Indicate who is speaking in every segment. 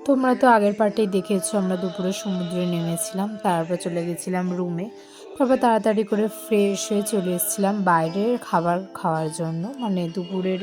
Speaker 1: তোমরা তো আগের পার্টেই দেখেছো আমরা দুপুরে সমুদ্রে নেমেছিলাম, তারপর চলে গেছিলাম রুমে। তারপর তাড়াতাড়ি করে ফ্রেশ হয়ে চলে এসেছিলাম বাইরের খাবার খাওয়ার জন্য, মানে দুপুরের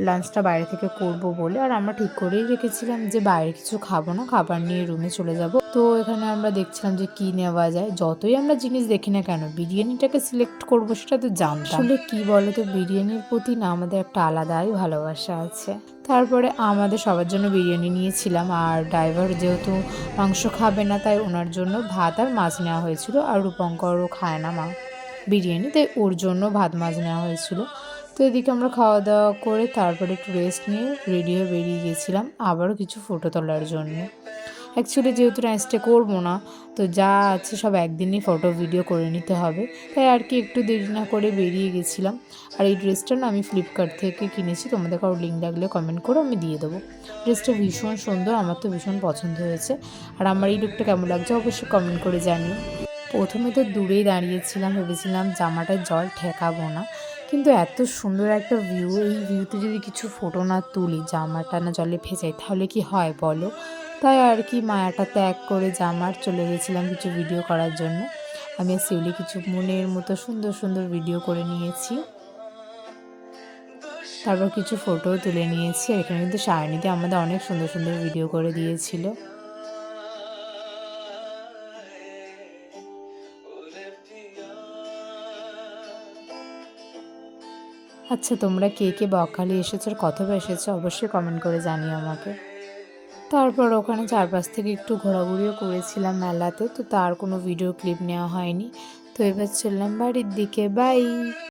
Speaker 1: লাঞ্চটা বাইরে থেকে করব বলে। আর আমরা ঠিক করেই রেখেছিলাম যে বাইরে কিছু খাবো না, খাবার নিয়ে রুমে চলে যাব। তো এখানে আমরা দেখছিলাম যে কি নেওয়া যায়। যতই আমরা জিনিস দেখি না কেন, বিরিয়ানিটাকে সিলেক্ট করবো সেটা তো জানতাম। আসলে কি বলো তো, বিরিয়ানির প্রতি না আমাদের একটা আলাদাই ভালোবাসা আছে। তারপরে আমাদের সবার জন্য বিরিয়ানি নিয়েছিলাম, আর ড্রাইভার যেহেতু মাংস খাবে না তাই ওনার জন্য ভাত আর মাছ নেওয়া হয়েছিল। আর রূপঙ্করও খায় না বিরিয়ানি, তাই ওর জন্য ভাত মাছ নেওয়া হয়েছিল। তো এদিকে আমরা খাওয়া দাওয়া করে তারপরে একটু রেস্ট নিয়ে রেডি হয়ে বেরিয়ে গিয়েছিলাম আবারও কিছু ফটো তোলার জন্য। অ্যাকচুয়ালি যেহেতু স্টে করবো না, তো যা আছে সব একদিনই ফটো ভিডিও করে নিতে হবে, তাই আর কি একটু দেরি না করে বেরিয়ে গেছিলাম। আর এই ড্রেসটা না আমি ফ্লিপকার্ট থেকে কিনেছি, তোমাদের কারো লিঙ্ক লাগলে কমেন্ট করো, আমি দিয়ে দেবো। ড্রেসটা ভীষণ সুন্দর, আমার তো ভীষণ পছন্দ হয়েছে। আর আমার এই লুকটা কেমন লাগছে অবশ্যই কমেন্ট করে জানিও। প্রথমে তো দূরেই দাঁড়িয়েছিলাম, ভেবেছিলাম জামাটায় জল ঠেকাবো না, কিন্তু এত সুন্দর একটা ভিউ, এই ভিউতে যদি কিছু ফটো না তুলি, জামাটা না জলে ভেজাই, তাহলে কি হয় বলো। তাই আর কি মায়াটা ত্যাগ করে জামার চলে গেছিলাম কিছু ভিডিও করার জন্য। আমি শিউলি কিছু মনের মতো সুন্দর সুন্দর ভিডিও করে নিয়েছি, তারপর কিছু ফটোও তুলে নিয়েছি। আর এখানে কিন্তু সায়নীতে আমাদের অনেক সুন্দর সুন্দর ভিডিও করে দিয়েছিল। আচ্ছা, তোমরা কে কে বকখালি এসেছো আর কতবার এসেছো অবশ্যই কমেন্ট করে জানিও আমাকে। তারপর ওখানে চারপাশ থেকে একটু ঘোরাঘুরিও করেছিলাম মেলাতে, তো তার কোনো ভিডিও ক্লিপ নেওয়া হয়নি। তো এবার চললাম বাড়ির দিকে, বাই।